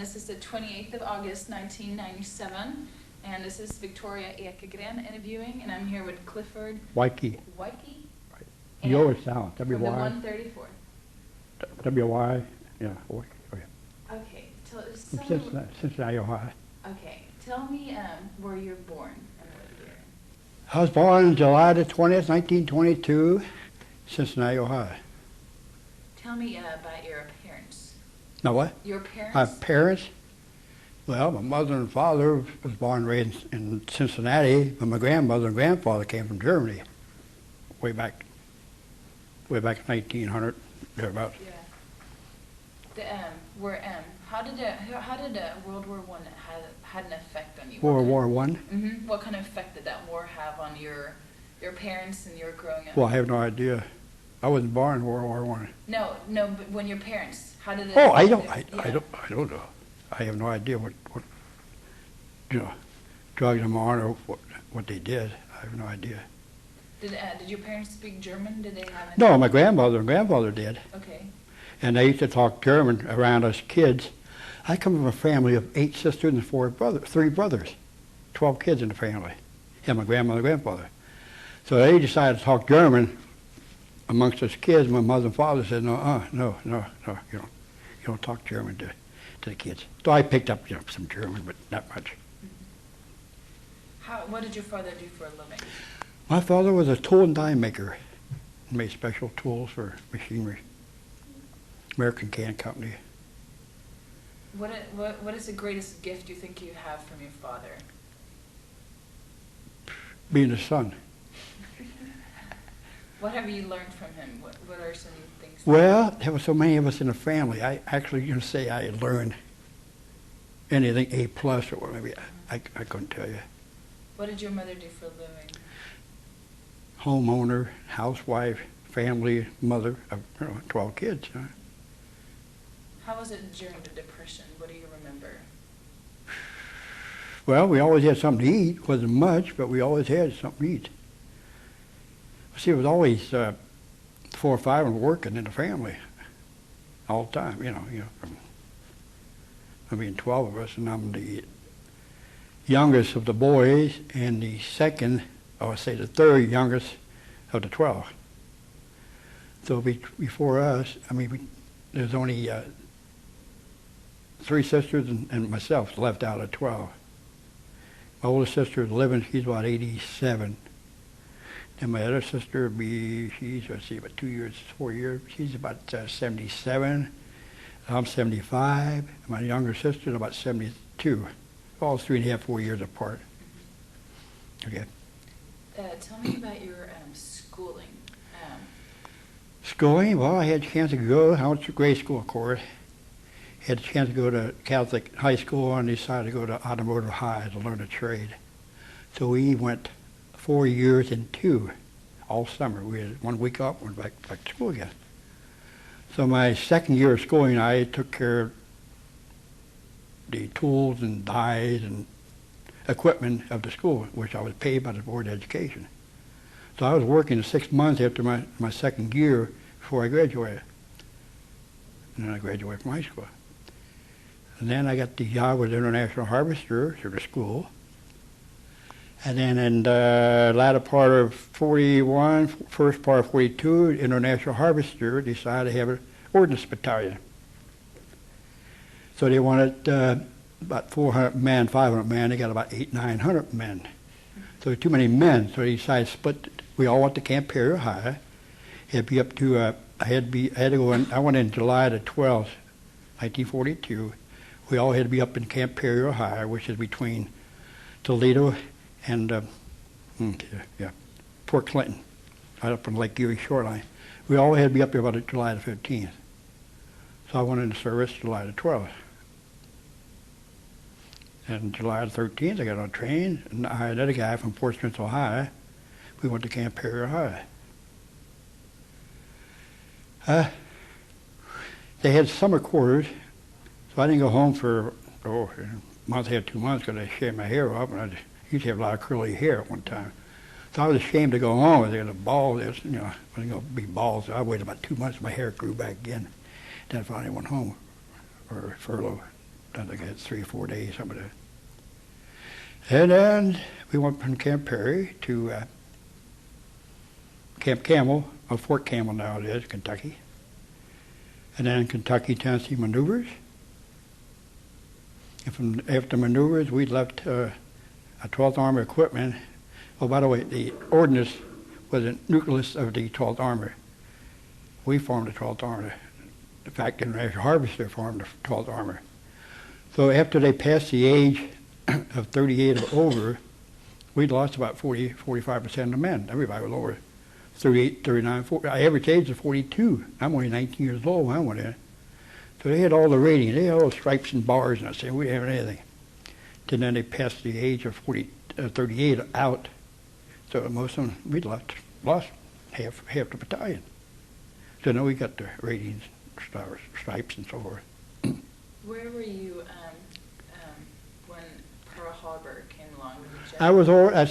this is the 28th of August, 1997, and this is Victoria Ekegren interviewing, and I'm here with Clifford Woycke. Woycke. Right. You always sound From the W-Y. 134. W-Y, yeah. Woycke. Oh, yeah. Okay, From Cincinnati, Ohio. okay, tell me where you're born and what year. I was born July the 20th, 1922, Cincinnati, Ohio. Tell me about your parents. Now what? Your parents? My parents? Well, my mother and father was born and raised in Cincinnati, but my grandmother and grandfather came from Germany way back in 1900, thereabouts. Yeah. How did World War I had an effect on you? World War I? Mm-hmm. What kind of effect did that war have on your parents and your growing up? Well, I have no idea. I wasn't born in World War I. No, but when your parents, how did it? Oh, I don't know. I have no idea what drugs them on or what they did. I have no idea. Did your parents speak German? Did they have any? No, my grandmother and grandfather did. Okay. And they used to talk German around us kids. I come from a family of 8 sisters and 3 brothers, 12 kids in the family, and my grandmother and grandfather. So they decided to talk German amongst us kids. My mother and father said, no, you don't talk German to the kids. So I picked up some German, but not much. What did your father do for a living? My father was a tool and die maker. He made special tools for machinery. American Can Company. What is the greatest gift you think you have from your father? Being a son. What have you learned from him? What are some things? Well, there were so many of us in the family. I actually, say I learned anything A+ or whatever. I couldn't tell you. What did your mother do for a living? Homeowner, housewife, family, mother of 12 kids. Huh? How was it during the Depression? What do you remember? Well, we always had something to eat. Wasn't much, but we always had something to eat. See, it was always 4 or 5 of them working in the family all the time. I mean, 12 of us, and I'm the youngest of the boys and the the third youngest of the 12. So before us, there's only 3 sisters and myself left out of 12. My oldest sister is living, she's about 87. And my other sister she's, about 2 years, 4 years, she's about 77. I'm 75. My younger sister is about 72. All 3.5, 4 years apart. Okay. Tell me about your schooling. Schooling, well, I had a chance to go. I went to grade school, of course. Had a chance to go to Catholic high school and decided to go to automotive high to learn a trade. So we went 4 years and 2 all summer. We had 1 week off, went back to school again. So my second year of schooling, I took care of the tools and dies and equipment of the school, which I was paid by the Board of Education. So I was working 6 months after my second year before I graduated. And then I graduated from high school. And then I got the job with International Harvester through the school. And then in the latter part of 41, first part of 42, International Harvester decided to have an ordnance battalion. So they wanted about 400 men, 500 men. They got about 900 men. So too many men. So they decided to split. We all went to Camp Perry High. It'd be up to. I had to go in. I went in July the 12th, 1942. We all had to be up in Camp Perry High, which is between Toledo and Port Clinton, right up on Lake Erie shoreline. We all had to be up there about July the 15th. So I went into service July the 12th. And July the 13th, I got on a train, and I had another guy from Portsmouth, Ohio. We went to Camp Perry High. They had summer quarters, so I didn't go home for a month, 2 months, because I shaved my hair off, and I used to have a lot of curly hair at one time. So I was ashamed to go home. They had a bald, I wasn't going to be bald, so I waited about 2 months, my hair grew back again. Then I finally went home, or furlough. I think I had 3 or 4 days, something like that. And then we went from Camp Perry to Camp Campbell, or Fort Campbell now it is, Kentucky. And then Kentucky, Tennessee maneuvers. And after maneuvers, we left a 12th Armor equipment. Oh, by the way, the ordnance was a nucleus of the 12th Armor. We formed the 12th Armor. In fact, the International Harvester formed the 12th Armor. So after they passed the age of 38 or over, we'd lost about 45% of the men. Everybody was over 38, 39, 40. Our average age is 42. I'm only 19 years old when I went in. So they had all the ratings. They had all the stripes and bars, and I said, we didn't have anything. And then they passed the age of 38 out. So most of them, we lost half the battalion. So now we got the ratings, stripes, and so forth. Where were you when Pearl Harbor came along? I was over at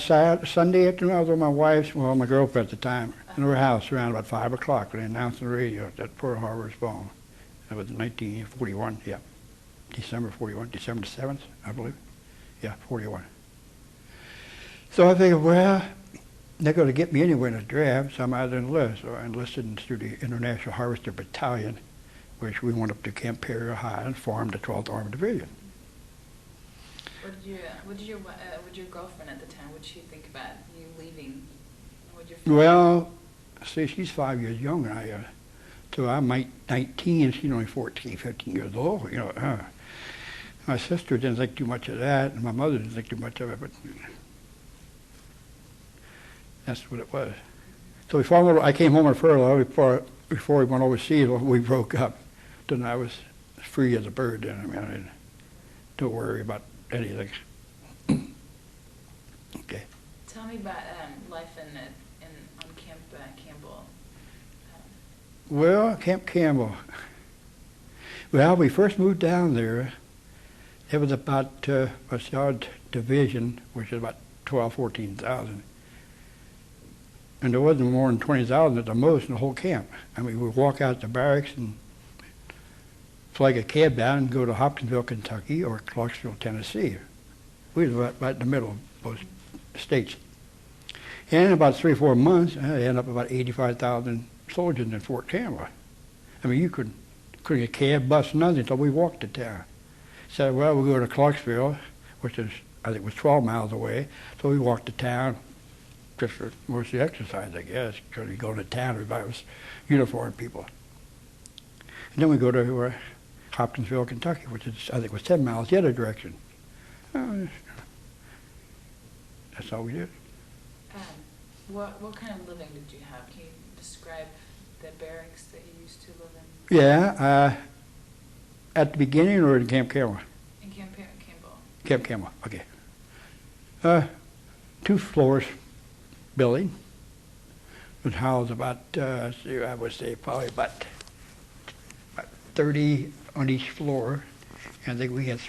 Sunday afternoon. I was with my wife's, well, my girlfriend at the time, in her house around about 5 o'clock. They announced on the radio that Pearl Harbor was bombed. That was 1941, yeah. December 41, December 7th, I believe. Yeah, 41. So I figured, well, they're going to get me anywhere in the draft, so I might as well enlist. So I enlisted into the International Harvester Battalion, which we went up to Camp Perry, Ohio, and formed the 12th Armored Division. What did your girlfriend at the time, what did she think about you leaving? Well, see, she's 5 years younger than I am. So I'm 19, and she's only 14, 15 years old. You know, my sister didn't think too much of that, and my mother didn't think too much of it, but that's what it was. So I came home on furlough before we went overseas. We broke up. Then I was free as a bird. Then I mean, I don't worry about anything. Okay. Tell me about life on Camp Campbell. Well, Camp Campbell. Well, we first moved down there. It was about our division, which is about 12, 14,000. And there wasn't more than 20,000 at the most in the whole camp. I mean, we'd walk out the barracks and flag a cab down and go to Hopkinsville, Kentucky, or Clarksville, Tennessee. We was about in the middle of both states. And in about 3 or 4 months, I ended up about 85,000 soldiers in Fort Campbell. I mean, you couldn't get a cab, bus, nothing until we walked to town. Said, well, we'll go to Clarksville, which is, I think, was 12 miles away. So we walked to town just for mostly exercise, I guess, because we go to town, everybody was uniformed people. And then we go to Hopkinsville, Kentucky, which is, I think, was 10 miles the other direction. That's all we did. What kind of living did you have? Can you describe the barracks that you used to live in? Yeah, at the beginning or in Camp Campbell? In Camp Campbell. Camp Campbell, okay. 2 floors building. It housed about, I would say probably about 30 on each floor. And I think we had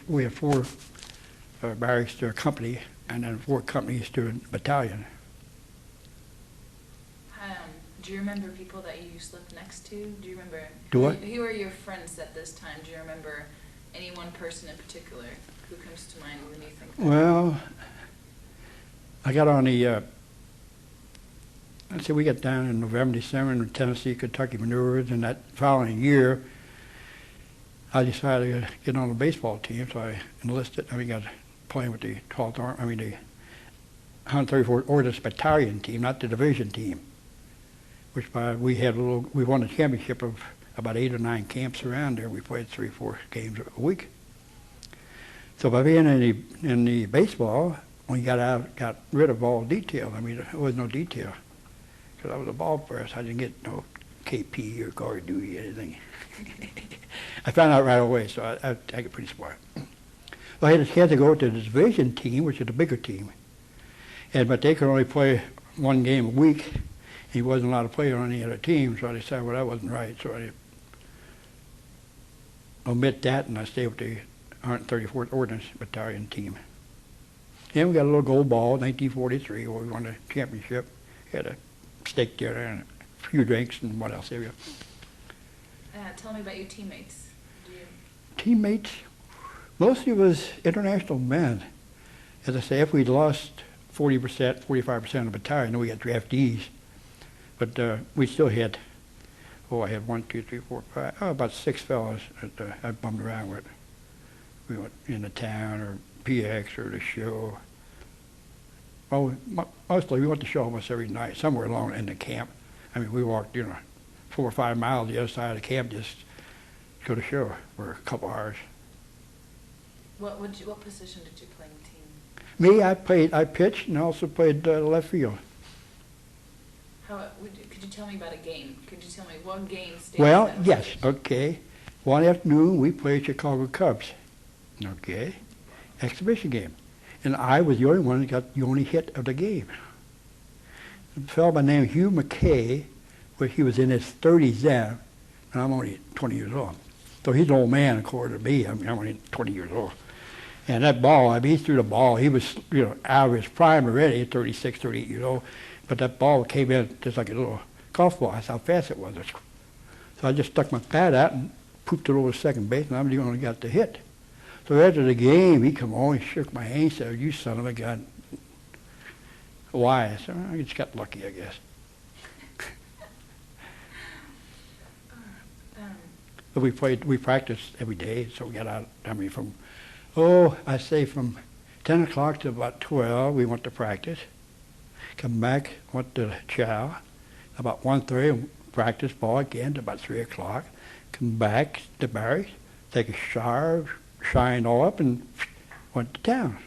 we had 4 barracks to a company, and then 4 companies to a battalion. Do you remember people that you slept next to? Do you remember? Do what? Who are your friends at this time? Do you remember any one person in particular who comes to mind when you think that? Well, I got on the, let's see, we got down in November, December in Tennessee, Kentucky maneuvers, and that following year, I decided to get on the baseball team, so I enlisted. I got playing with the 12th, the 134th Ordnance Battalion team, not the division team. Which we won a championship of about 8 or 9 camps around there. We played 3 or 4 games a week. So by being in the baseball, when you got rid of all detail. I mean, there was no detail because I was a ball press. I didn't get no KP or guard duty or anything. I found out right away, so I got pretty smart. Well, I had a chance to go to the division team, which is the bigger team, but they could only play 1 game a week. He wasn't allowed to play on any other team, so I decided, well, that wasn't right. So I omit that, and I stayed with the 134th Ordnance Battalion team. And we got a little gold ball, 1943, where we won the championship. Had a steak dinner and a few drinks and what else. There we go. Tell me about your teammates. teammates, mostly was international men. As I say, if we'd lost 40%, 45% of the battalion, then we got draftees. But we still had, I had 1, 2, 3, 4, 5, about 6 fellows that I bummed around with. We went into town or PX or the show. Well, mostly we went to show almost every night, somewhere along in the camp. I mean, we walked, 4 or 5 miles the other side of the camp just to go to show for a couple hours. What position did you play in the team? Me, I pitched and also played left field. Could you tell me about a game? Could you tell me one game stands Well, out? yes, okay. One afternoon, we played Chicago Cubs. Okay. Exhibition game. And I was the only one that got the only hit of the game. A fellow by the name of Hugh McKay, where he was in his 30s then, and I'm only 20 years old. So he's an old man according to me. I mean, I'm only 20 years old. And that ball, I mean, he threw the ball. He was, out of his prime already, 36, 38 years old. But that ball came in just like a little golf ball. That's how fast it was. So I just stuck my bat out and pooped it over second base, and I'm the one who got the hit. So after the game, he come on, he shook my hand, and said, "You son of a gun." Why? I said, "I just got lucky, I guess." But we practiced every day, so we got out, from 10 o'clock to about 12, we went to practice. Come back, went to chow. About 1:30, practice ball again to about 3 o'clock. Come back to barracks, take a shower, shined all up, and went to town.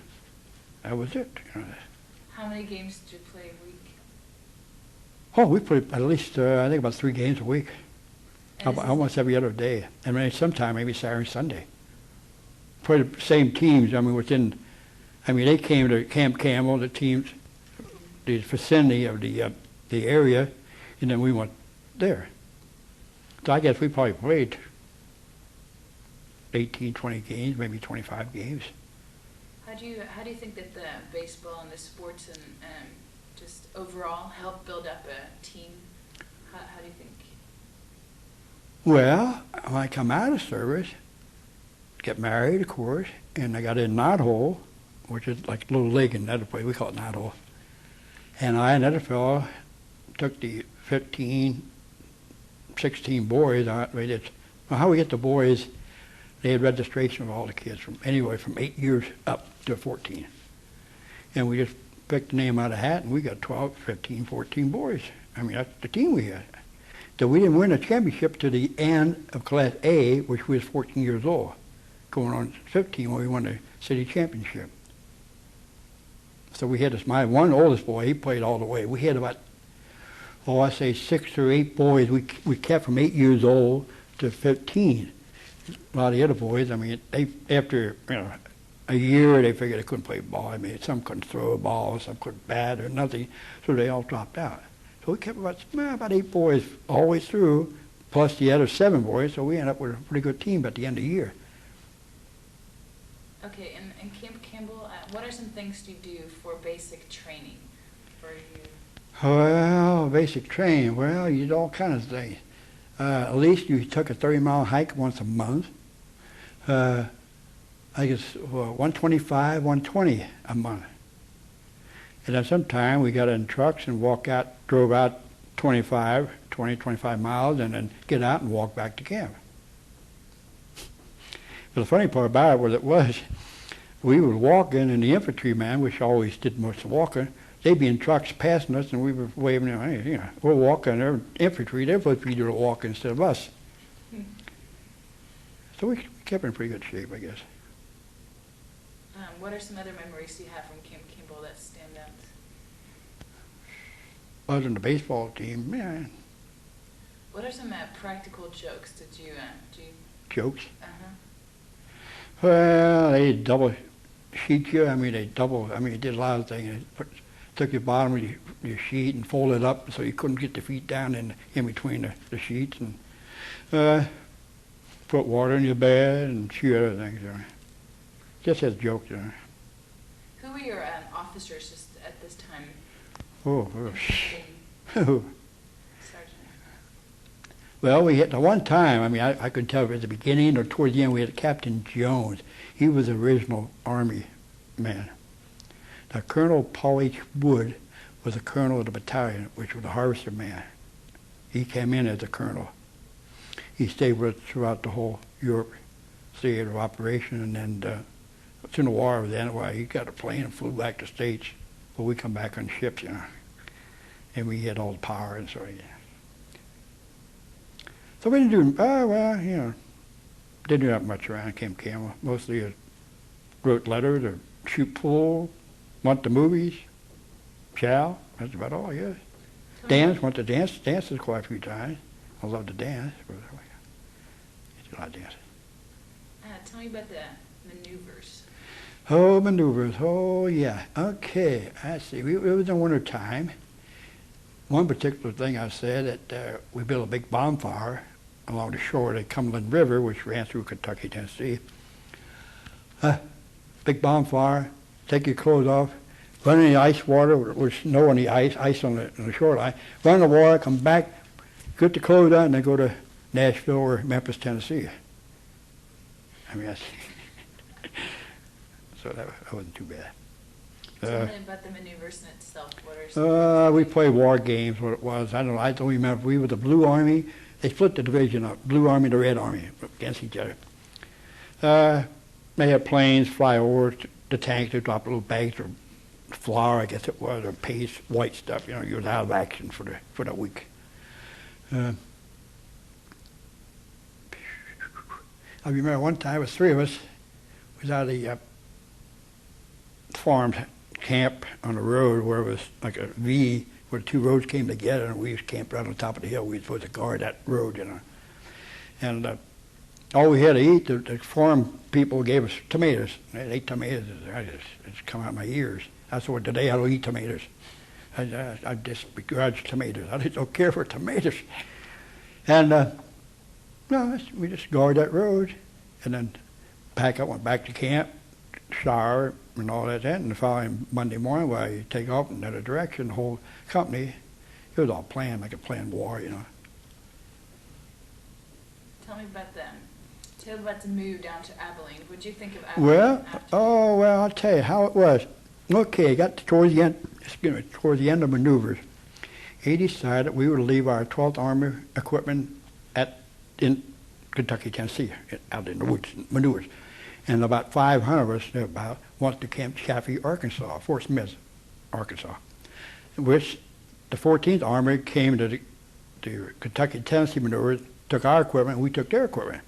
That was it. How many games did you play a week? Oh, we played at least, I think about 3 games a week. Almost every other day. And maybe sometime, maybe Saturday and Sunday. Played the same teams, they came to Camp Campbell, the teams, the vicinity of the area, and then we went there. So I guess we probably played 18, 20 games, maybe 25 games. How do you think that the baseball and the sports and just overall help build up a team? How do you think? Well, when I come out of service, get married, of course, and I got in knothole, which is like a little lake in another place. We call it knothole. And I and another fellow took the 15, 16 boys out. How we get the boys, they had registration of all the kids from 8 years up to 14. And we just picked the name out of the hat, and we got 12, 15, 14 boys. That's the team we had. So we didn't win a championship to the end of Class A, which was 14 years old, going on 15 when we won the city championship. So we had my one oldest boy, he played all the way. We had about, 6 or 8 boys we kept from 8 years old to 15. A lot of the other boys, they after a year, they figured they couldn't play ball. Some couldn't throw a ball, some couldn't bat or nothing, so they all dropped out. So we kept about 8 boys all the way through, plus the other 7 boys, so we ended up with a pretty good team at the end of the year. Okay, in Camp Campbell, what are some things you do for basic training for you? Well, basic training, you did all kinds of things. At least you took a 30-mile hike once a month. I guess 125, 120 a month. And then sometime we got in trucks and drove out 20, 25 miles, and then get out and walk back to camp. But the funny part about it was we were walking, and the infantryman, which always did most of the walking, they'd be in trucks passing us, and we were waving, hey, we're walking. They're infantry. They're supposed to be doing the walking instead of us. So we kept in pretty good shape, I guess. What are some other memories you have from Camp Campbell that stand out? Other than the baseball team, man. What are some practical jokes that you do? Jokes? Uh-huh. Well, they double sheet you. They did a lot of things. They took your bottom of your sheet and folded it up so you couldn't get the feet down in between the sheets, and put water in your bed and a few other things. Just as jokes. Who were your officers just at this time? Oh. Sergeant. Well, we had the one time, I mean, I couldn't tell if it was the beginning or towards the end, we had Captain Jones. He was the original Army man. Now, Colonel Paul H. Wood was the colonel of the battalion, which was the harvester man. He came in as a colonel. He stayed with us throughout the whole Europe theater of operation, and then it's in the war then. Anyway, he got a plane and flew back to the States, but we come back on ships, you know, and we had all the power and so yeah. So we didn't do, you know, didn't do that much around Camp Campbell. Mostly wrote letters or shoot pool, went to movies, chow, that's about all, yes. Dance, went to dances quite a few times. I love to dance. It's a lot of dancing. Tell me about the maneuvers. Oh, maneuvers. Oh, yeah. Okay. I see. It was in winter time. One particular thing I said that we built a big bonfire along the shore of the Cumberland River, which ran through Kentucky, Tennessee. Big bonfire. Take your clothes off. Run in the ice water, with snow on the ice on the shoreline. Run in the water, come back, get the clothes on, and then go to Nashville or Memphis, Tennessee. I mean, that's so that wasn't too bad. Tell me about the maneuvers in itself. What are some we played war games. What it was, I don't remember. We were the Blue Army. They split the division up: Blue Army and the Red Army against each other. They had planes fly over the tanks. They drop little bags of flour, I guess it was, or paste, white stuff. You know, you was out of action for the week. I remember one time, it was three of us, we was out of the farm camp on the road where it was like a V, where the two roads came together, and we was camped right on top of the hill. We were supposed to guard that road, you know. And all we had to eat, the farm people gave us tomatoes. I ate tomatoes. It's come out of my ears. That's what today I don't eat tomatoes. I just begrudge tomatoes. I just don't care for tomatoes. And no, we just guard that road, and then pack up, went back to camp, shower, and all that. And the following Monday morning, while you take off in another direction, the whole company, it was all planned, like a planned war, you know. Tell me about them. Tell me about the move down to Abilene. What did you think of Abilene? Well, I'll tell you how it was. Okay, got towards the end of maneuvers. He decided we would leave our 12th Army equipment in Kentucky, Tennessee, out in the woods, maneuvers. And about 500 of us went to Camp Chaffee, Arkansas, Fort Smith, Arkansas, which the 14th Army came to the Kentucky, Tennessee maneuvers, took our equipment, and we took their equipment.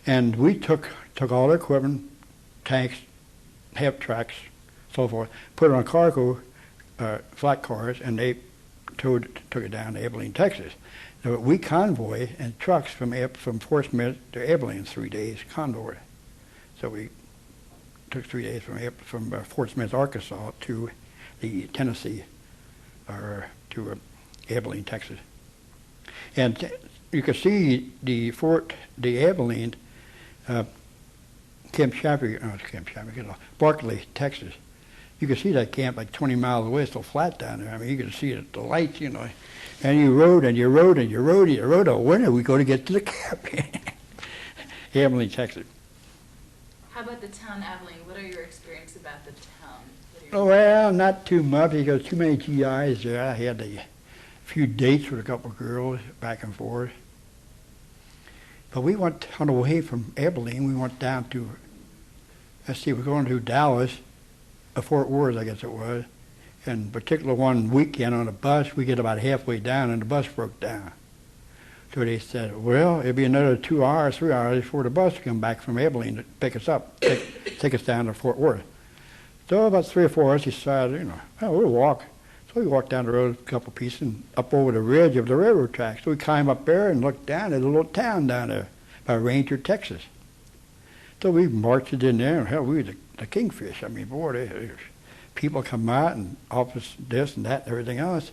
And we took all their equipment, tanks, hep trucks, so forth, put it on cargo, flat cars, and they took it down to Abilene, Texas. So we convoyed in trucks from Fort Smith to Abilene, 3 days convoy. So we took 3 days from Fort Smith, Arkansas, to the Tennessee, or to Abilene, Texas. And you can see the Abilene, Barkley, Texas. You can see that camp like 20 miles away. It's so flat down there. I mean, you can see the lights, you know. And you rode and you rode and you rode and you rode. Oh, when are we going to get to the camp? Abilene, Texas. How about the town Abilene? What are your experiences about the town? Oh, well, not too much because too many GIs there. I had a few dates with a couple of girls back and forth. But we went on the way from Abilene. We went down to, we're going to Dallas, Fort Worth, I guess it was. And particular one weekend on a bus, we get about halfway down and the bus broke down. So they said, well, it'll be another 2 hours, 3 hours before the bus come back from Abilene to pick us up, take us down to Fort Worth. So about 3 or 4 of us decided, we'll walk. So we walked down the road a couple of pieces and up over the ridge of the railroad tracks. So we climbed up there and looked down at a little town down there by Ranger, Texas. So we marched it in there, and hell, we were the Kingfish. I mean, boy, there's people come out and office this and that and everything else.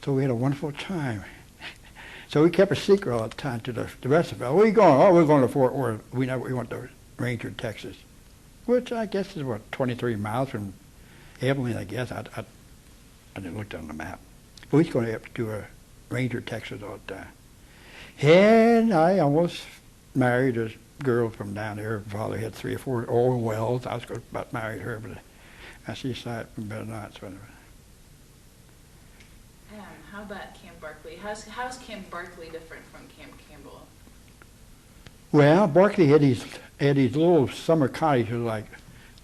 So we had a wonderful time. So we kept a secret all the time to the rest of it. Where are you going? Oh, we're going to Fort Worth. We went to Ranger, Texas, which I guess is, 23 miles from Abilene, I guess. I didn't look on the map. But we was going to Ranger, Texas all the time. And I almost married a girl from down there. Her father had 3 or 4 oil wells. I was going to about marry her, but she decided better not. So anyway. How about Camp Barkley? How's Camp Barkley different from Camp Campbell? Well, Barkley had these little summer cottages like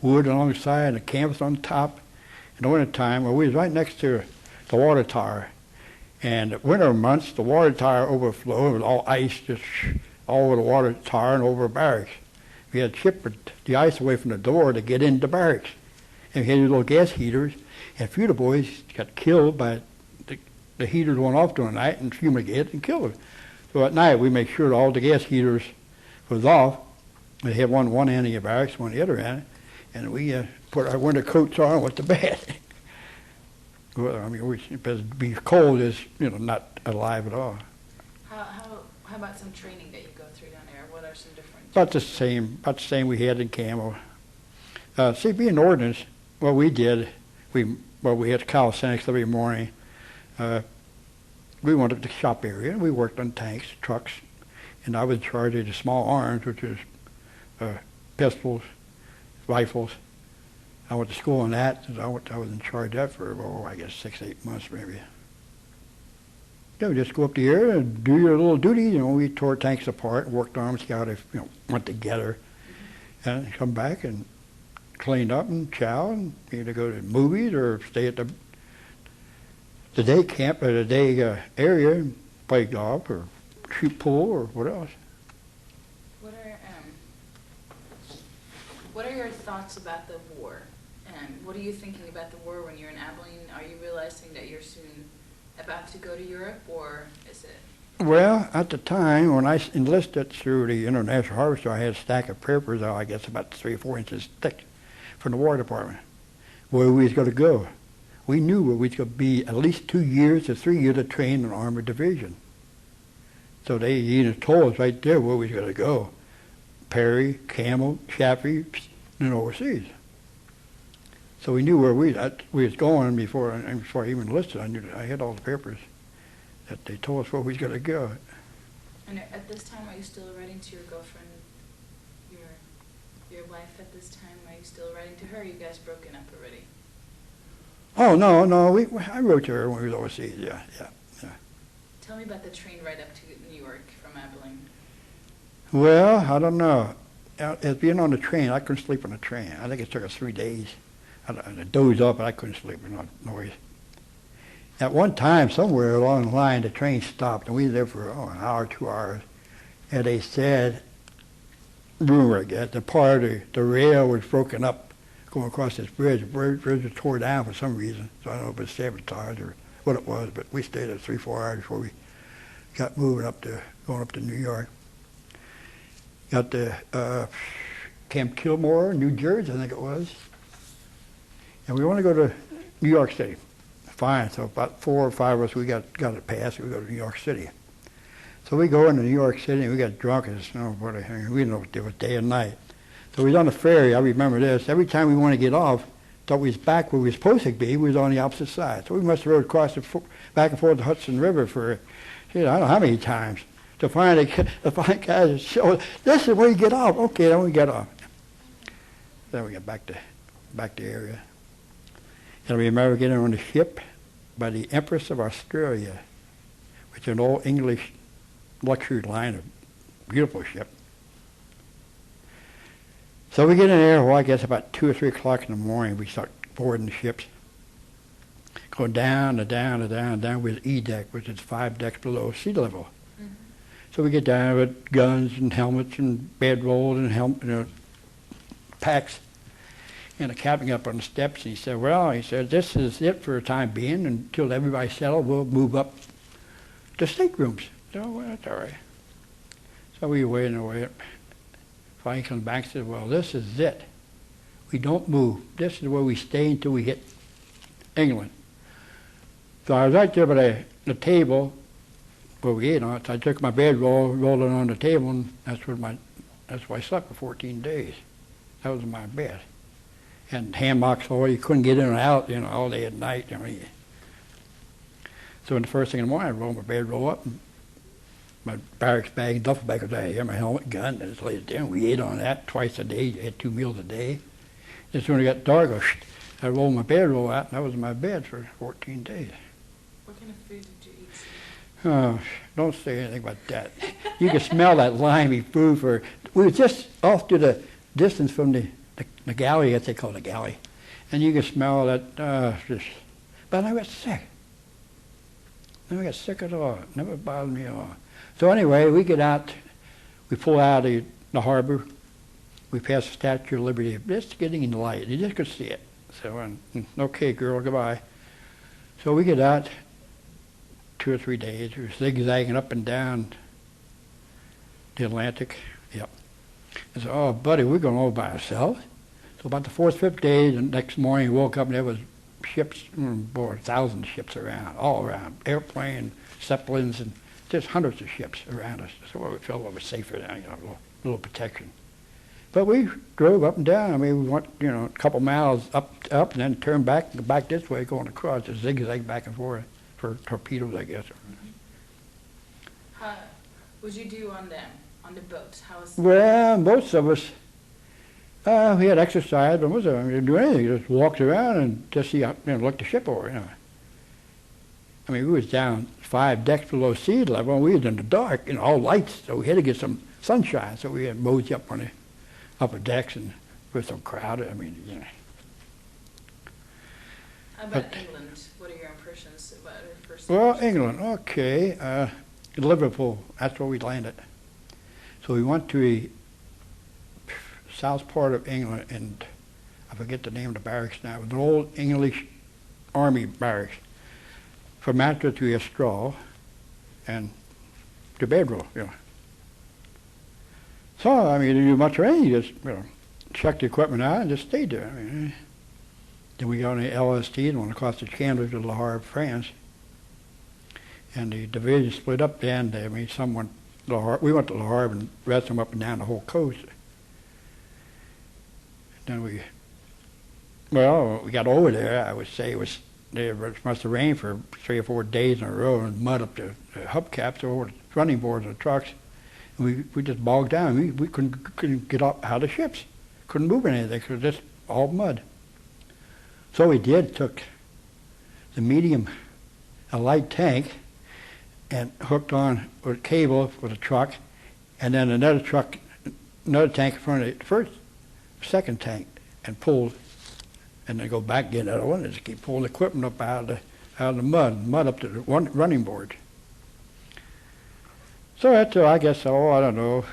wood alongside and the campus on top. In the winter time, well, we was right next to the water tower. And the winter months, the water tower overflowed. It was all ice just all over the water tower and over barracks. We had shipped the ice away from the door to get into barracks. And we had these little gas heaters. And a few of the boys got killed by the heaters went off during the night and fumigated and killed them. So at night, we make sure that all the gas heaters was off. We had one end of the barracks, one the other end. And we put our winter coats on and went to bed. Well, I mean, because be cold is, not alive at all. How about some training that you go through down there? What are some different? About the same we had in Camel. See, being ordnance, what we did, we had calisthenics every morning. We went to the shop area and we worked on tanks, trucks, and I was in charge of the small arms, which is pistols, rifles. I went to school on that. I was in charge of that for, I guess 6, 8 months maybe. Yeah, we just go up the air and do your little duties. We tore tanks apart, worked on them, see how they went together, and come back and cleaned up and chow and either go to movies or stay at the day camp or the day area and play golf or shoot pool or what else. What are your thoughts about the war? What are you thinking about the war when you're in Abilene? Are you realizing that you're soon about to go to Europe, or is it? Well, at the time when I enlisted through the International Harvester, I had a stack of papers, I guess about 3 or 4 inches thick, from the War Department, where we was going to go. We knew where we was going to be at least 2 years to 3 years to train in an armored division. So they even told us right there where we was going to go. Perry, Camel, Chaffee, and overseas. So we knew where we was going before I even enlisted. I had all the papers that they told us where we was going to go. And at this time, are you still writing to your girlfriend, your wife at this time? Are you still writing to her? Or you guys broken up already? Oh, no. I wrote to her when we was overseas, yeah. Tell me about the train ride up to New York from Abilene. Well, I don't know. As being on the train, I couldn't sleep on the train. I think it took us 3 days. I dozed off, but I couldn't sleep with no noise. At one time, somewhere along the line, the train stopped, and we were there for an hour, 2 hours. And they said, rumor, I guess, the part of the rail was broken up going across this bridge. The bridge was tore down for some reason. So I don't know if it was sabotage or what it was, but we stayed there 3 or 4 hours before we got moving going up to New York. Got to Camp Kilmore, New Jersey, I think it was. And we want to go to New York City. Fine, so about 4 or 5 of us, we got it passed, we go to New York City. So we go into New York City, and we got drunk as nobody. We didn't know if it was day and night. So we was on the ferry, I remember this. Every time we wanted to get off, thought we was back where we were supposed to be, we was on the opposite side. So we must have rode across back and forth the Hudson River for, I don't know how many times, to find guys that show us, this is where you get off. Okay, then we get off. Then we got back to area. And I remember getting on the ship by the Empress of Australia, which is an old English luxury liner, beautiful ship. So we get in there, I guess about 2 or 3 o'clock in the morning, we start boarding the ships. Go down with E-deck, which is 5 decks below sea level. Mm-hmm. So we get down with guns and helmets and bedrolls and packs. And the captain got up on the steps and he said, this is it for the time being. Until everybody's settled, we'll move up to staterooms. So, well, that's all right. So we waited and waited. Finally comes back and said, well, this is it. We don't move. This is where we stay until we hit England. So I was right there by the table where we ate on it. So I took my bedroll, rolled it on the table, and that's where I slept for 14 days. That was my bed. And hammocks, you couldn't get in and out, all day and night. So in the first thing in the morning, I rolled my bedroll up and my barracks bag and duffel bag was right here, my helmet, gun, and just laid it down. We ate on that twice a day. You had 2 meals a day. As soon as it got dark, I rolled my bedroll out, and I was in my bed for 14 days. What kind of food did you eat? Oh, don't say anything about that. You could smell that limey food. We were just off to the distance from the galley, as they call it, the galley. And you could smell that, but I got sick. Never got sick at all. It never bothered me at all. So anyway, we get out, we pull out of the harbor, we pass the Statue of Liberty, just getting in the light. You just could see it. So, okay, girl, goodbye. So we get out 2 or 3 days. We're zigzagging up and down the Atlantic. Yep. I said, oh, buddy, we're going all by ourselves. So about the 4th, 5th day, the next morning, we woke up and there was ships, boy, thousands of ships around, all around. Airplanes, Zeppelins, and just hundreds of ships around us. So we felt a little bit safer now, a little protection. But we drove up and down. I mean, we went, a couple miles up, and then turned back and go back this way, going across, just zigzag back and forth for torpedoes, I guess. What would you do on the boats? Well, most of us, we had exercise, but most of them didn't do anything. Just walked around and just see, look the ship over, I mean, we was down 5 decks below sea level, and we was in the dark, all lights, so we had to get some sunshine. So we had mosey up on the upper decks, and we were so crowded. I mean, How about England? What are your impressions about your first? Well, England, okay. Liverpool, that's where we landed. So we went to the south part of England, and I forget the name of the barracks now. It was an old English army barracks. From mattress to a straw, and to bedroll, So, I mean, you didn't do much or anything. You just, checked the equipment out and just stayed there. I mean, then we got on the LST and went across the Channel to Le Havre, France. And the division split up then. I mean, some went Le Havre. We went to Le Havre and the rest of them up and down the whole coast. Then we got over there. I would say it must have rained for 3 or 4 days in a row, and mud up the hubcaps over the running boards of the trucks. And we just bogged down. We couldn't get out of the ships. Couldn't move anything because it was just all mud. So we took the a light tank, and hooked on with a cable with a truck, and then another tank in front of the second tank, and pulled, and then go back, get another one, and just keep pulling the equipment up out of the mud up to the running board. So after, I guess, I don't know,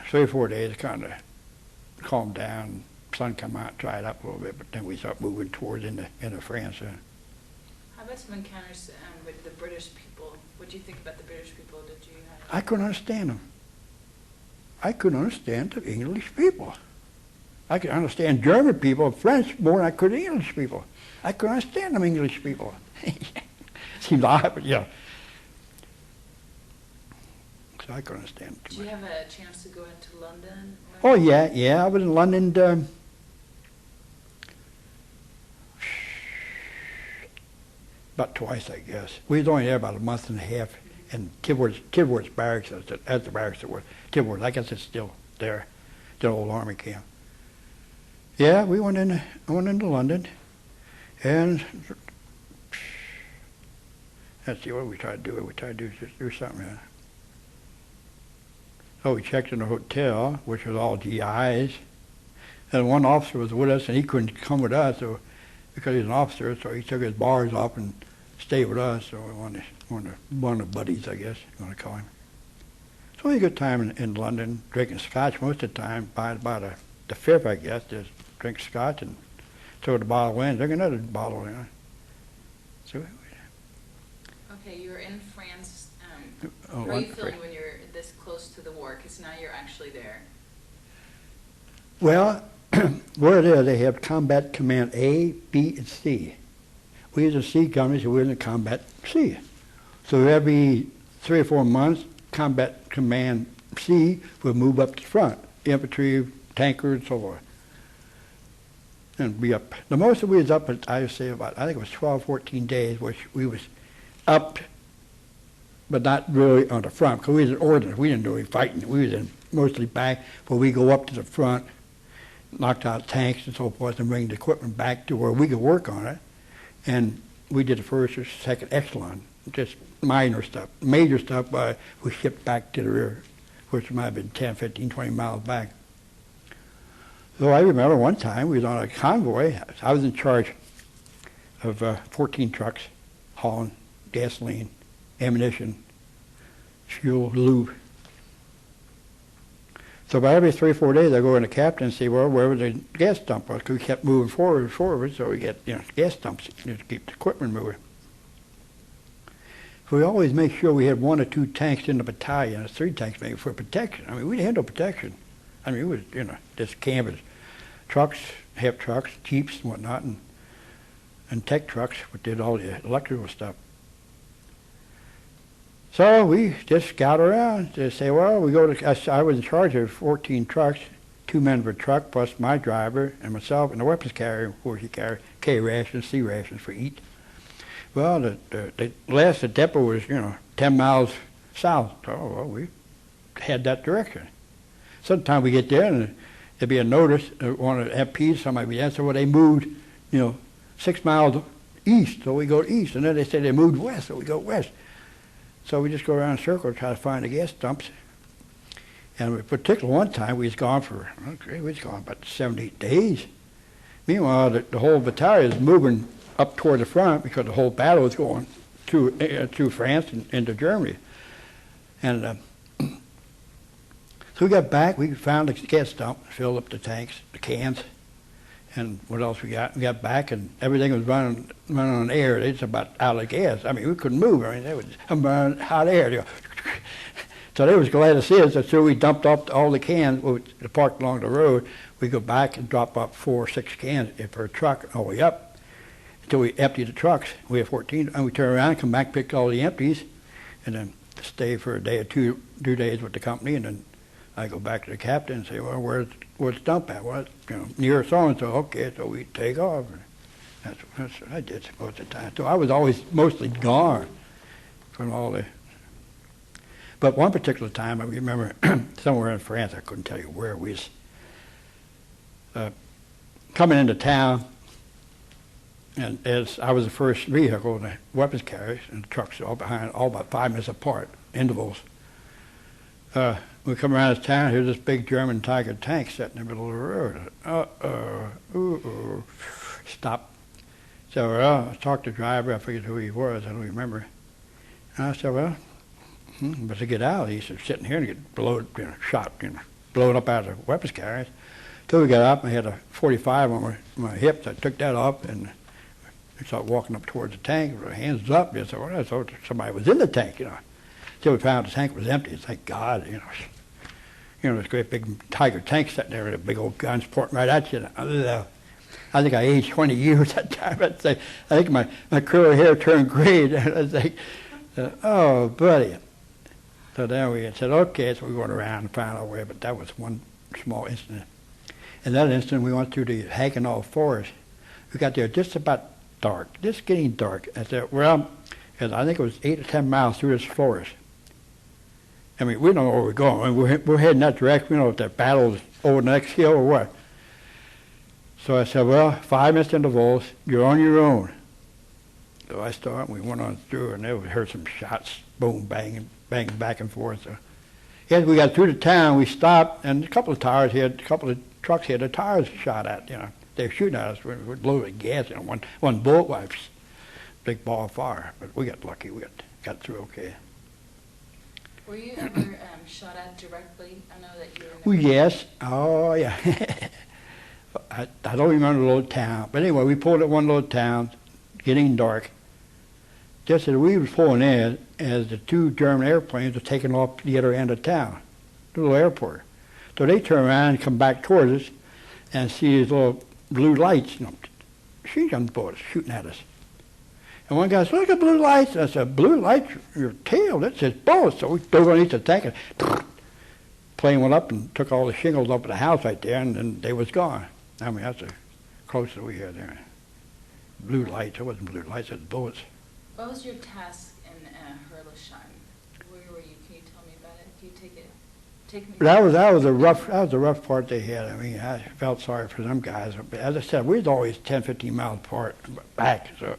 3 or 4 days, it kind of calmed down. Sun come out, dried up a little bit, but then we started moving towards into France. How about some encounters with the British people? What do you think about the British people? Did you have? I couldn't understand them. I couldn't understand the English people. I could understand German people, French more than I could English people. I couldn't understand them English people. Seems odd, but yeah. So I couldn't understand them too much. Did you have a chance to go into London? Oh yeah. I was in London. About twice, I guess. We was only there about a month and a half, and Kidworth's barracks, as the barracks that were Kidworth. I guess it's still there, the old army camp. Yeah, we went into London, and let's see, what did we try to do? We tried to do something. So we checked in a hotel, which was all GIs, and one officer was with us, and he couldn't come with us, so because he's an officer, so he took his bars off and stayed with us. So we one of the buddies, I guess you want to call him. So we had a good time in London, drinking scotch most of the time. By the 5th, I guess, just drink scotch and throw the bottle in, drink another bottle. So. Okay, you were in France. Oh, how are you feeling when you're this close to the war? Because now you're actually there. Well, where it is, they have Combat Command A, B, and C. We as a C company, so we're in the Combat C. So every 3 or 4 months, Combat Command C will move up to the front, infantry, tankers, and so forth, and be up. The most of we was up at, I would say, I think it was 12, 14 days, which we was up but not really on the front, because we was in ordnance. We didn't do any fighting. We was in mostly back, but we go up to the front, knocked out tanks and so forth, and bring the equipment back to where we could work on it. And we did the first or second echelon, just minor stuff. Major stuff, we shipped back to the rear, which might have been 10, 15, 20 miles back. So I remember one time we was on a convoy. I was in charge of 14 trucks hauling gasoline, ammunition, fuel, lube. So about every 3 or 4 days, I go in the captain and see, well, where was the gas dump? Because we kept moving forward, so we get gas dumps to keep the equipment moving. So we always make sure we had 1 or 2 tanks in the battalion, 3 tanks maybe for protection. I mean, we had no protection. I mean, it was just canvas trucks, half trucks, jeeps and whatnot, and tech trucks, which did all the electrical stuff. So we just scout around to say, well, we go to, I was in charge of 14 trucks, 2 men per truck, plus my driver and myself, and the weapons carrier, of course, he carried K rations, C rations for eat. Well, the last depot was, 10 miles south. So, well, we had that direction. Sometime we get there and there'd be a notice, one of the FPs, somebody would answer, well, they moved, 6 miles east, so we go east. And then they say they moved west, so we go west. So we just go around in a circle to try to find the gas dumps. And in particular, one time we was gone about 7 to 8 days. Meanwhile, the whole battalion is moving up toward the front because the whole battle was going through France and into Germany. And so we got back, we found the gas dump, filled up the tanks, the cans, and what else we got? We got back and everything was running on air. It's about out of gas. I mean, we couldn't move. I mean, they was running hot air. So they was glad to see us. So we dumped off all the cans, parked along the road. We go back and drop up 4 or 6 cans per truck all the way up until we emptied the trucks. We had 14, and we turn around, come back, pick all the empties, and then stay for a day or 2 days with the company, and then I go back to the captain and say, well, where's the dump at? Well, near so-and-so. Okay, so we take off. And that's what I did most of the time. So I was always mostly gone from all the... But one particular time, I remember somewhere in France, I couldn't tell you where, we was coming into town, and as I was the first vehicle, the weapons carriers and the trucks all behind, all about 5 minutes apart, intervals. We come around this town, here's this big German Tiger tank sitting in the middle of the road. Stop. So I talked to the driver, I forget who he was, I don't remember. And I said, well, but to get out, he said, sitting here and get blown, shot, blown up out of the weapons carriers. So we got up, I had a 45 on my hips, I took that off, and I started walking up towards the tank, with my hands up, and I said, well, I thought somebody was in the tank, Till we found the tank was empty. Thank God, this great big Tiger tank sitting there with a big old guns pointing right at you. I think I aged 20 years that time. I think my curly hair turned gray. I was like, oh, buddy. So then we said, okay, so we went around and found our way, but that was one small incident. In that instant, we went through the Hagenall Forest. We got there just about dark, just getting dark. I said, well, I think it was 8 or 10 miles through this forest. I mean, we don't know where we're going. I mean, we're heading that direction. We don't know if that battle is over the next hill or what. So I said, well, 5 minutes intervals, you're on your own. So I started, and we went on through, and then we heard some shots, boom, banging back and forth. So as we got through the town, we stopped, and a couple of trucks had the tires shot at, They were shooting at us with loaded gas, one bullet wipes, big ball of fire. But we got lucky, we got through okay. Were you ever shot at directly? I know that you were... Well, yes. Oh, yeah. I don't remember the little town. But anyway, we pulled at one little town, getting dark. Just as we were pulling in, as the 2 German airplanes were taking off the other end of town, the little airport. So they turn around and come back towards us and see these little blue lights, machine gun bullets shooting at us. And one guy said, look at blue lights. And I said, blue lights? Your tail, that says bullets. So we dove underneath the tank and plane went up and took all the shingles up at the house right there, and then they was gone. I mean, that's the closest we had there. Blue lights, it wasn't blue lights, it was bullets. What was your task in Herrlisheim? Take me. That was a rough part they had. I mean, I felt sorry for them guys. But as I said, we was always 10, 15 miles apart back, so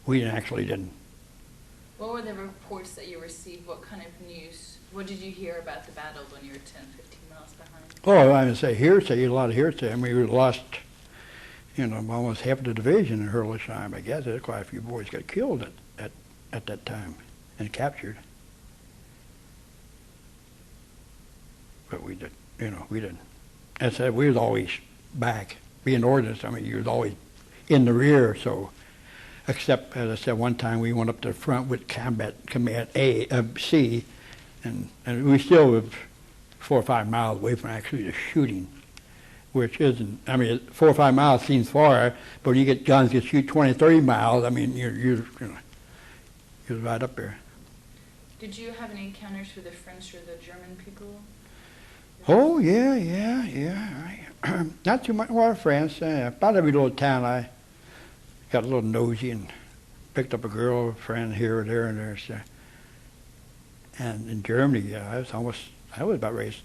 we didn't. What were the reports that you received? What kind of news? What did you hear about the battle when you were 10, 15 miles behind? Oh, I would say hearsay, a lot of hearsay. I mean, we lost, almost half of the division in Hurlesheim, I guess. There's quite a few boys got killed at that time and captured. But we didn't. As I said, we was always back. Being ordnance, I mean, you was always in the rear, so, except, as I said, one time we went up to the front with Combat Command C, and we still were 4 or 5 miles away from actually the shooting, which isn't, I mean, 4 or 5 miles seems far, but you get guns that shoot 20, 30 miles, I mean, you're right up there. Did you have any encounters with the French or the German people? Oh, yeah. Right. Not too much. Well, France, about every little town I got a little nosy and picked up a girl, a friend here or there and there. So. And in Germany, yeah, I was about raised.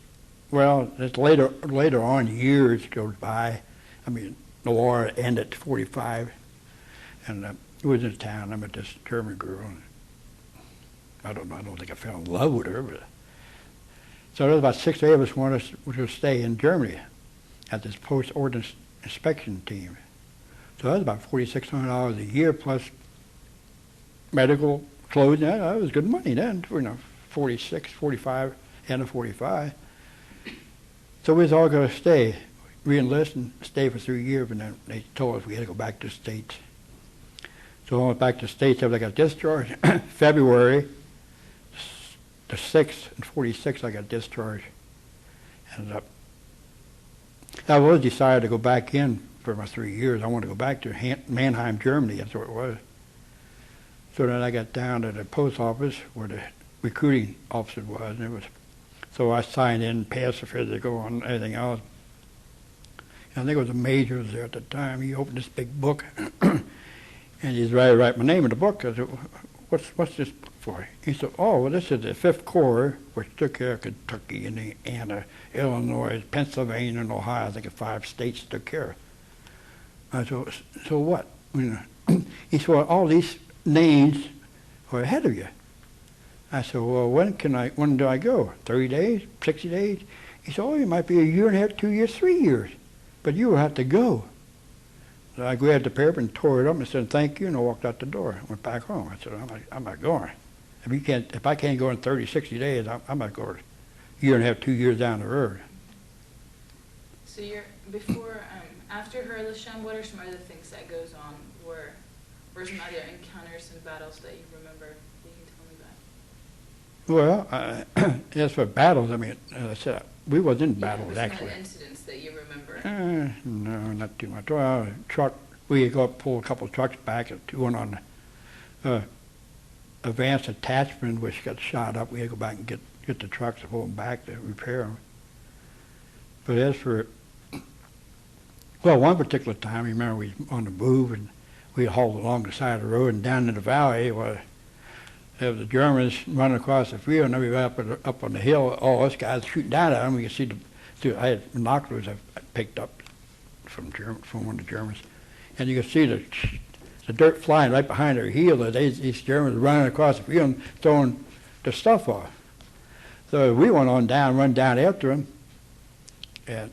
Well, it's later on, years goes by. I mean, the war ended at 45, and it was in a town. I met this German girl. And I don't think I fell in love with her, but. So there was about 6 or 8 of us wanted to stay in Germany at this post-ordnance inspection team. So that was about $4,600 a year plus medical clothes. That was good money then, 46, 45, and a 45. So we was all going to stay, re-enlist and stay for 3 years, and then they told us we had to go back to the States. So I went back to the States after I got discharged. February the 6th and 46, I got discharged. And I was decided to go back in for my 3 years. I wanted to go back to Mannheim, Germany. That's where it was. So then I got down to the post office where the recruiting officer was, and so I signed in, passed the physical, and everything else. And I think it was a major was there at the time. He opened this big book, and he's ready to write my name in the book. I said, what's this for? He said, oh, well, this is the 5th Corps, which took care of Kentucky, Indiana, Illinois, Pennsylvania, and Ohio. I think 5 states took care of. I said, so what? He said, well, all these names are ahead of you. I said, well, when do I go? 30 days? 60 days? He said, oh, you might be a year and a half, 2 years, 3 years, but you will have to go. So I grabbed the paper and tore it up and said, thank you, and I walked out the door. I went back home. I said, I'm not going. If I can't go in 30, 60 days, I'm not going a year and a half, 2 years down the road. So after Hurlesheim, what are some other things that goes on? Or some other encounters and battles that you remember that you can tell me about? Well, as for battles, I mean, as I said, we was in battles, some actually. Incidents that you remember? No, not too much. Well, we go up, pull a couple of trucks back, and one on advanced attachment, which got shot up. We had to go back and get the trucks and pull them back to repair them. But as for, well, one particular time, you remember we were on the move, and we hauled along the side of the road, and down in the valley was the Germans running across the field, and then we were up on the hill. All us guys shooting down at them. We could see I had binoculars I picked up from one of the Germans, and you could see the dirt flying right behind their heels. These Germans running across the field and throwing the stuff off. So we went on down, run down after them, and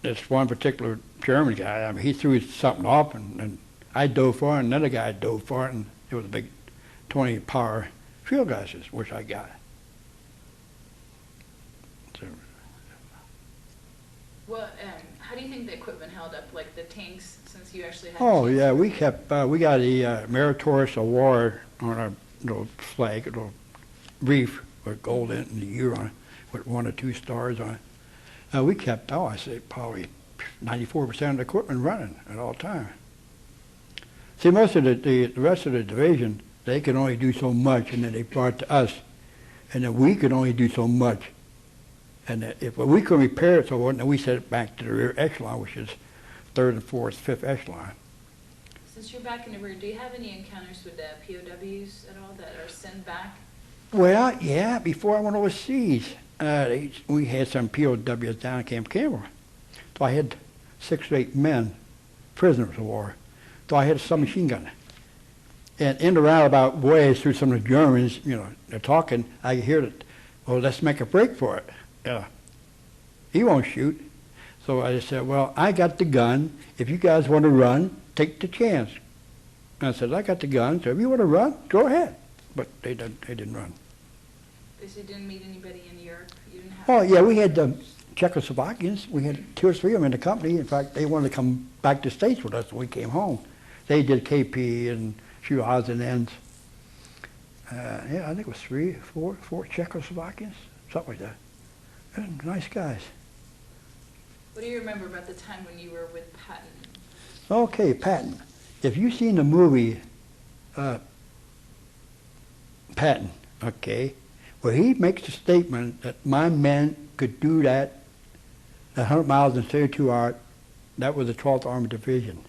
this one particular German guy, I mean, he threw something off, and I dove for it, and another guy dove for it, and it was a big 20-power field glasses, which I got. So, well, how do you think the equipment held up, like the tanks, since you actually had oh, yeah, we got a Meritorious Award on our little flag, a little reef with gold in the U on it, with 1 or 2 stars on it. We kept, I say, probably 94% of the equipment running at all times. See, most of the rest of the division, they could only do so much, and then they brought it to us, and then we could only do so much. And if we could repair it, so then we sent it back to the rear echelon, which is 3rd and 4th, 5th echelon. Since you're back in the rear, do you have any encounters with the POWs at all that are sent back? Well, yeah, before I went overseas, we had some POWs down at Camp Campbell. So I had 6 or 8 men, prisoners of war. So I had a submachine gun. And in the roundabout ways through some of the Germans, they're talking, I could hear it, well, let's make a break for it. He won't shoot. So I just said, well, I got the gun. If you guys want to run, take the chance. And I said, I got the gun, so if you want to run, go ahead. But they didn't run. Because you didn't meet anybody in Europe? You didn't have Oh, yeah, we had the Czechoslovakians. We had 2 or 3 of them in the company. In fact, they wanted to come back to the States with us when we came home. They did KP and a few odds and ends. Yeah, I think it was 3, 4 Czechoslovakians, something like that. They're nice guys. What do you remember about the time when you were with Patton? Okay, Patton. If you've seen the movie Patton, okay, where he makes a statement that my men could do that 100 miles in 32 hours, that was the 12th Army Division.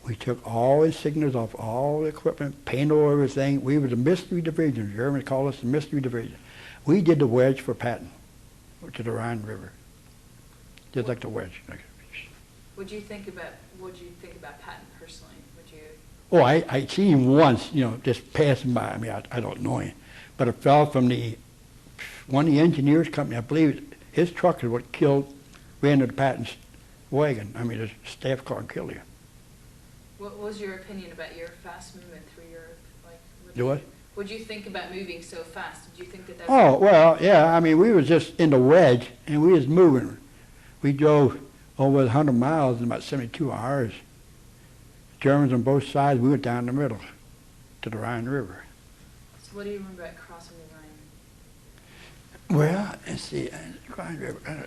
We took all insignias off all the equipment, painted over everything. We were the mystery division. The Germans called us the mystery division. We did the wedge for Patton, to the Rhine River. Just like the wedge. What do you think about Patton personally? Would you? Oh, I seen him once, just passing by. I mean, I don't know him. But a fellow from one of the engineers company, I believe his truck is what ran into Patton's wagon. I mean, his staff car and killed him. What was your opinion about your fast movement through Europe? Do what? What did you think about moving so fast? Did you think that? Oh, well, yeah. I mean, we was just in the wedge, and we was moving. We drove over 100 miles in about 72 hours. Germans on both sides. We went down the middle to the Rhine River. So what do you remember about crossing the Rhine? Well, let's see, Rhine River.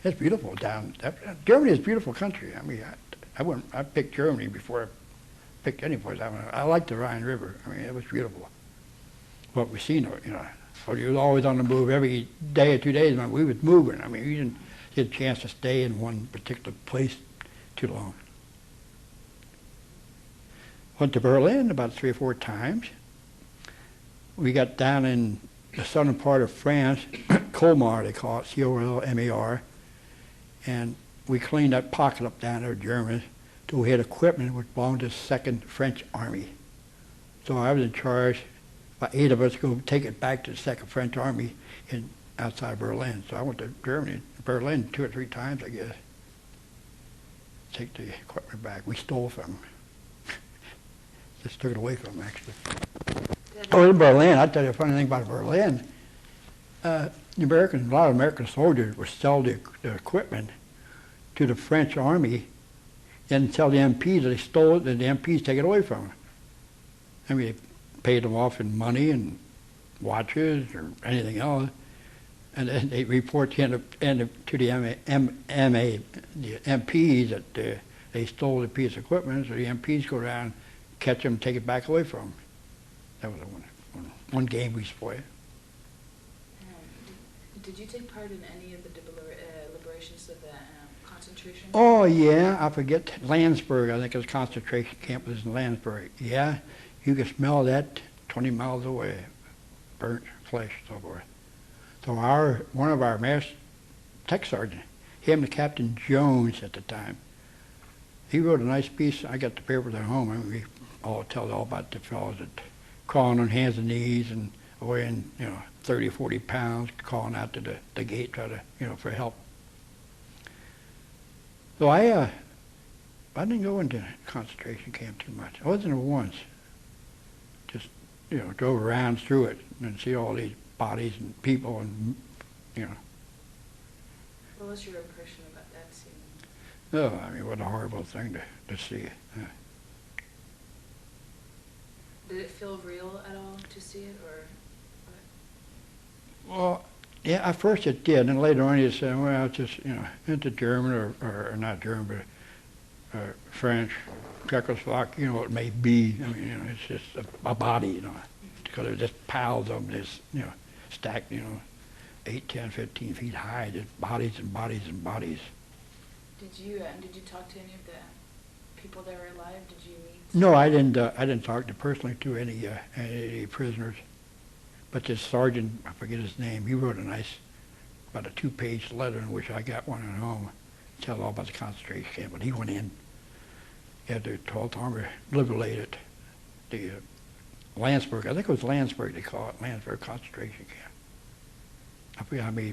It's beautiful down. Germany is a beautiful country. I mean, I picked Germany before I picked any place. I like the Rhine River. I mean, it was beautiful. What we seen, But you was always on the move every day or 2 days. We was moving. I mean, you didn't get a chance to stay in one particular place too long. Went to Berlin about 3 or 4 times. We got down in the southern part of France, Colmar they call it, C-O-L-M-A-R, and we cleaned that pocket up down there, Germans, till we had equipment which belonged to the 2nd French Army. So I was in charge, about 8 of us, go take it back to the 2nd French Army outside Berlin. So I went to Berlin 2 or 3 times, I guess. Take the equipment back. We stole from them. Just took it away from them, actually. Oh, in Berlin, I'll tell you a funny thing about Berlin. A lot of American soldiers would sell the equipment to the French Army and tell the MPs that they stole it, and the MPs take it away from them. I mean, they paid them off in money and watches or anything else, and then they report to the MPs that they stole the piece of equipment, so the MPs go around, catch them, take it back away from them. That was one game we spoiled. Did you take part in any of the liberations of the concentration? Oh, yeah, I forget. Landsberg, I think it was concentration camp was in Landsberg. Yeah, you could smell that 20 miles away, burnt flesh and so forth. So one of our master tech sergeant, him and Captain Jones at the time, he wrote a nice piece. I got the papers at home. I mean, we all tell all about the fellows that crawling on hands and knees and weighing, 30 or 40 pounds, calling out to the gate, try to, for help. So I didn't go into concentration camp too much. I wasn't there once. Just, drove around through it and see all these bodies and people and, What was your impression about that scene? Oh, I mean, what a horrible thing to see. Did it feel real at all to see it, or what? Well, yeah, at first it did, and later on you said, well, it's just, into German or not German, but French, Czechoslovak, what it may be. I mean, it's just a body, because there's just piles of them, just, stacked, 8, 10, 15 feet high, just bodies and bodies and bodies. Did you talk to any of the people that were alive? Did you meet? No, I didn't talk personally to any prisoners. But this sergeant, I forget his name, he wrote a nice, about a 2-page letter in which I got one at home, tell all about the concentration camp. But he went in after the 12th Army liberated the Landsberg, I think it was Landsberg they call it, Landsberg concentration camp. I forget how many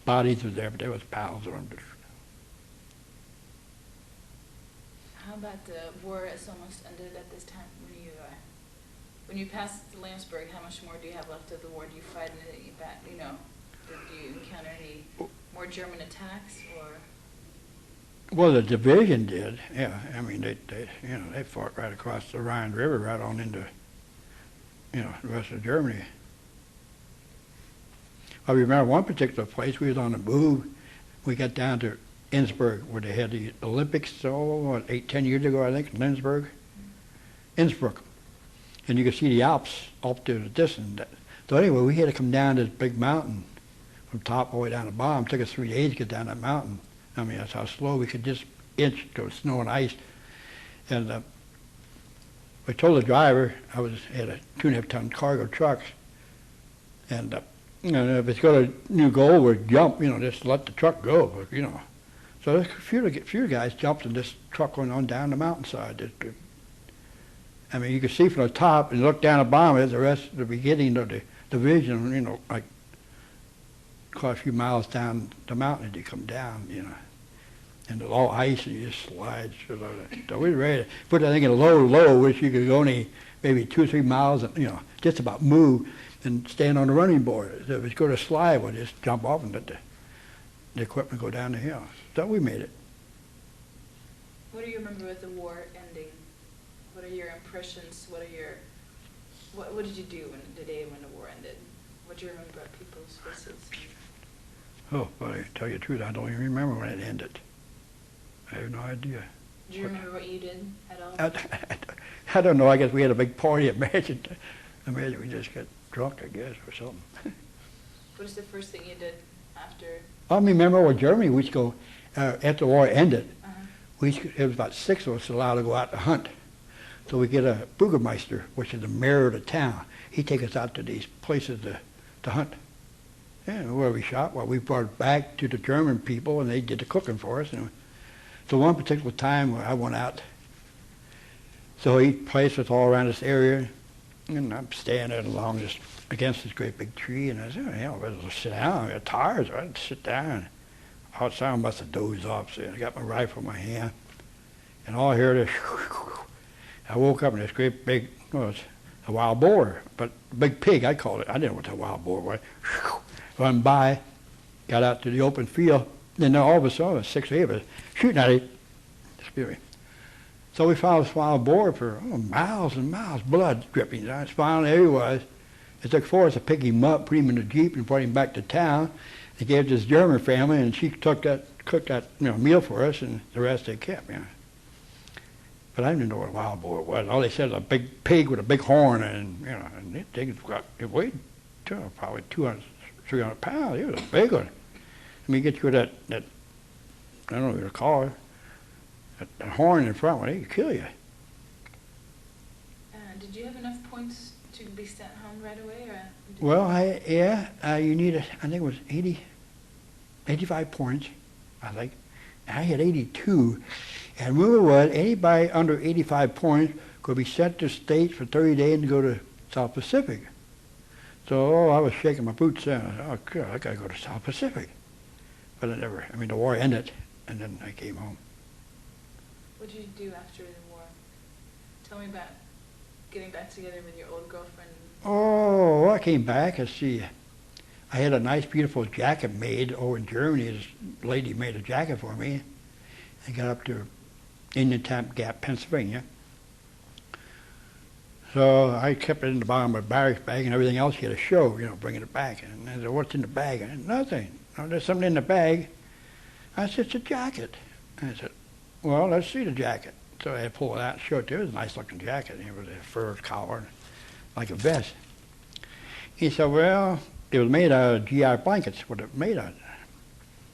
bodies were there, but there was piles of them. How about the war is almost ended at this time when you passed Landsberg? How much more do you have left of the war? Do you fight any back? You know, did you encounter any more German attacks or? Well, the division did. Yeah, I mean they fought right across the Rhine River, right on into the rest of Germany. I remember one particular place we was on the move. We got down to Innsbruck, where they had the Olympics, 10 years ago, I think, in Innsbruck. Innsbruck. And you could see the Alps up to the distance. So anyway, we had to come down this big mountain from top all the way down to the bottom. It took us 3 days to get down that mountain. I mean, that's how slow we could just inch to snow and ice. And I told the driver, I had a 2.5-ton cargo truck, and if it's got a new goal, we'd jump, just let the truck go, So a few guys jumped and this truck went on down the mountainside. I mean, you could see from the top and look down the bottom at the rest of the beginning of the division, like quite a few miles down the mountain as you come down, And it's all ice and you just slide. So we were ready to put that thing in a low, which you could go only maybe 2 or 3 miles and, just about move and stand on the running board. So if it's going to slide, we'll just jump off and let the equipment go down the hill. So we made it. What do you remember with the war ending? What are your impressions? What did you do the day when the war ended? What do you remember about people's faces? Oh, well, I tell you the truth, I don't even remember when it ended. I have no idea. Do you remember what you did at all? I don't know. I guess we had a big party. Imagine we just got drunk, I guess, or something. What is the first thing you did after? I remember when Germany, we used to go, after the war ended, Uh-huh. it was about 6 of us allowed to go out to hunt. So we get a Bürgermeister, which is the mayor of the town. He'd take us out to these places to hunt. And where we shot, we brought it back to the German people, and they did the cooking for us. And so one particular time I went out, so he placed us all around this area, and I'm standing along against this great big tree, and I said, I better sit down. I got tired, so I had to sit down. Outside, I must have dozed off, so I got my rifle in my hand, and all I heard is, I woke up in this great big, it's a wild boar, but a big pig, I called it. I didn't know what a wild boar was. Run by, got out to the open field, and then all of a sudden, 6 or 8 of us shooting at it. Excuse me. So we followed this wild boar for miles and miles, blood dripping. I found there he was. It took 4 of us to pick him up, put him in the Jeep, and brought him back to town. They gave it to this German family, and she cooked that meal for us, and the rest they kept. But I didn't know what a wild boar was. All they said was a big pig with a big horn, and and it weighed probably 200, 300 pounds. It was a big one. I mean, get you that I don't know what you call it, that horn in front, they could kill you. Did you have enough points to be sent home right away, or? Well, you needed, I think it was 85 points, I think. I had 82. And rumor was anybody under 85 points could be sent to States for 30 days and go to South Pacific. So I was shaking my boots then. I said, oh, God, I got to go to South Pacific. But the war ended, and then I came home. What did you do after the war? Tell me about getting back together with your old girlfriend. Oh, I came back. I had a nice, beautiful jacket made over in Germany. This lady made a jacket for me. I got up to Indian Gap, Pennsylvania. So I kept it in the bottom of my barracks bag, and everything else she had to show, bringing it back. And I said, what's in the bag? And nothing. Oh, there's something in the bag. I said, it's a jacket. And I said, well, let's see the jacket. So I pulled it out and showed it to her. It was a nice-looking jacket. It was a fur collar, like a vest. He said, well, it was made out of GI blankets, what it made out of.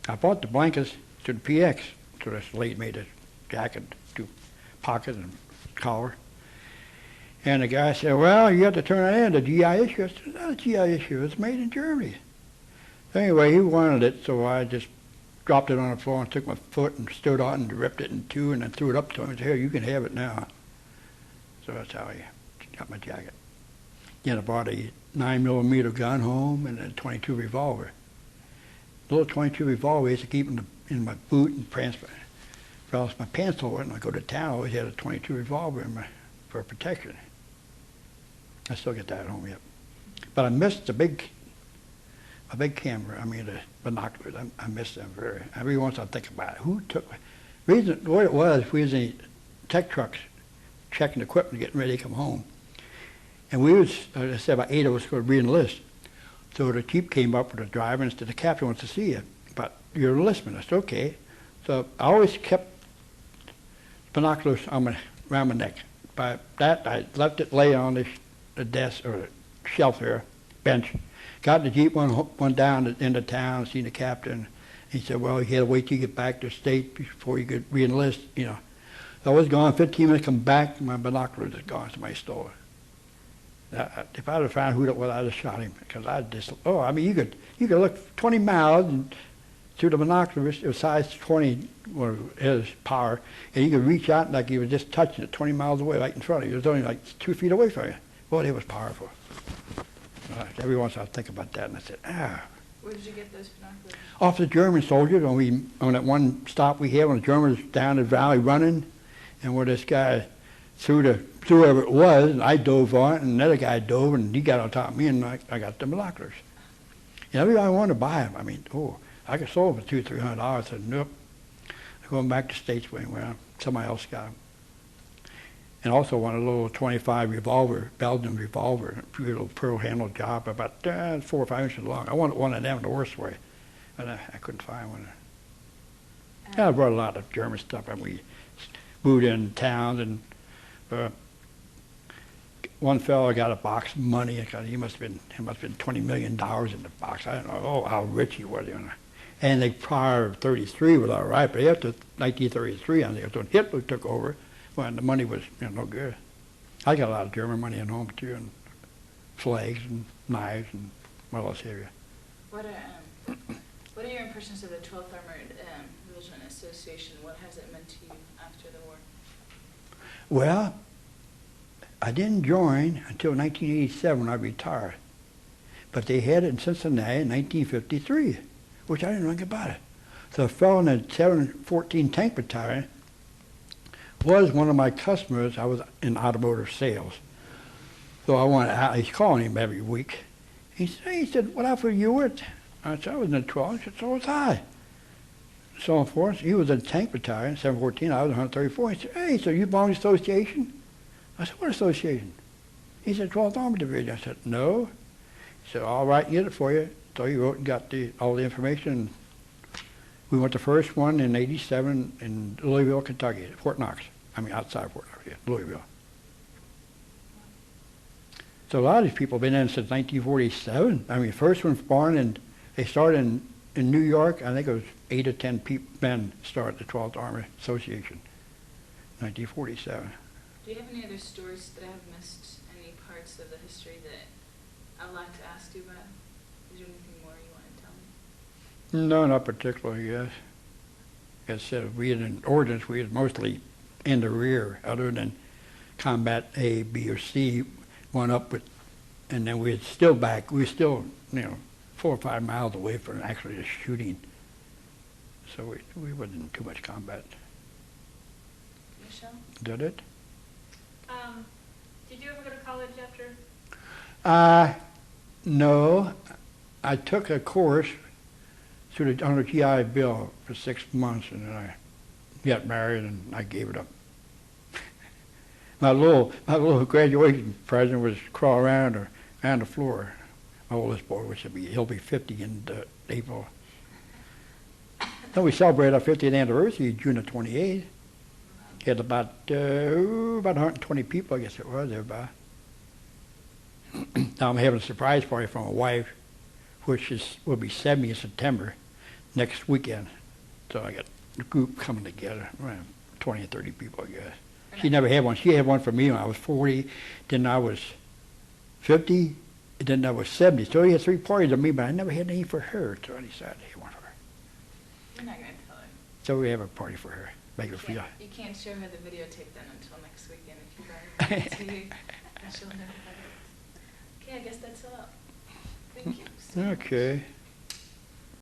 I bought the blankets to the PX. So this lady made a jacket, 2 pockets and collar. And the guy said, well, you have to turn it in, the GI issue. I said, not a GI issue, it's made in Germany. Anyway, he wanted it, so I just dropped it on the floor and took my foot and stood on and ripped it in two and then threw it up to him and said, here, you can have it now. So that's how I got my jacket. Then I brought a 9mm gun home and a .22 revolver. The little .22 revolver I used to keep in my boot and pants. If else my pants don't work and I go to town, I always had a .22 revolver for protection. I still get that at home yet. But I missed a big camera, the binoculars. I miss them every once I think about it. Who took what it was, we was in tech trucks checking equipment, getting ready to come home. And we was, as I said, about 8 of us going to re-enlist. So the chief came up with the driver and said, the captain wants to see you, but you're an enlistment. I said, okay. So I always kept binoculars around my neck. By that, I left it lay on the desk or the shelf there, bench. Got in the Jeep, went down into town, seen the captain. He said, well, you had to wait till you get back to the state before you could re-enlist, I was gone 15 minutes, come back, my binoculars had gone, somebody stole it. If I'd have found who it was, I'd have shot him, because you could look 20 miles and through the binoculars, it was size 20, his power, and you could reach out like you were just touching it 20 miles away, right in front of you. It was only like 2 feet away from you. Boy, it was powerful. Every once in a while I think about that, and I said, Where did you get those binoculars? Off the German soldiers, on that one stop we had when the Germans down the valley running, and where this guy threw whoever it was, and I dove on it, and another guy dove, and he got on top of me, and I got the binoculars. And everybody wanted to buy them. I could sold them for $200-300. I said, nope. I'm going back to Statesway where somebody else got them. And also wanted a little .25 revolver, Belgian revolver, a little pearl handle job, about 4 or 5 inches long. I wanted one of them the worst way, but I couldn't find one. I brought a lot of German stuff, and we moved in towns, and one fellow got a box of money. He must have been $20 million in the box. I don't know how rich he was. And the prior of 33 was all right, but after 1933, I think when Hitler took over, when the money was no good. I got a lot of German money at home too, and flags and knives and what else have you. What are your impressions of the 12th Armored Division Association? What has it meant to you after the war? Well, I didn't join until 1987 when I retired. But they had it in Cincinnati in 1953, which I didn't know anything about it. So a fellow in the 714 Tank Battalion was one of my customers. I was in automotive sales. So I wanted out. He's calling him every week. He said, what outfit you with? I said, I was in the 12. He said, so was I. So forth. He was in the Tank Battalion, 714. I was in 134. He said, hey, so you belong to the association? I said, what association? He said, 12th Armored Division. I said, no. He said, all right, get it for you. So he wrote and got all the information. We went the first one in 87 in Louisville, Kentucky, Fort Knox. Outside Fort Knox, Louisville. So a lot of these people have been in since 1947. First one's born, and they started in New York. I think it was 8 or 10 men started the 12th Armored Association, 1947. Do you have any other stories that I have missed, any parts of the history that I'd like to ask you about? Is there anything more you want to tell me? No, not particularly, yes. As I said, we had in ordnance, we had mostly in the rear, other than combat A, B, or C, one up with, and then we were still 4 or 5 miles away from actually just shooting. So we wasn't in too much combat. Michelle? Did it? Did you ever go to college after? No. I took a course through the under GI Bill for 6 months, and then I got married and I gave it up. My little graduation present was crawl around the floor. My oldest boy, he'll be 50 in April. Then we celebrated our 50th anniversary June the 28th. Had about 120 people, I guess it was, everybody. Now I'm having a surprise party for my wife, which will be 70 in September, next weekend. So I got a group coming together, around 20 or 30 people, I guess. She never had one. She had one for me when I was 40, then I was 50, and then I was 70. So he had 3 parties of me, but I never had any for her, so I decided to have one for her. You're not going to tell her. So we have a party for her, make her feel. You can't show her the videotape then until next weekend if you buy it on TV, and she'll know about it. Okay, I guess that's all. Thank you so much. Okay.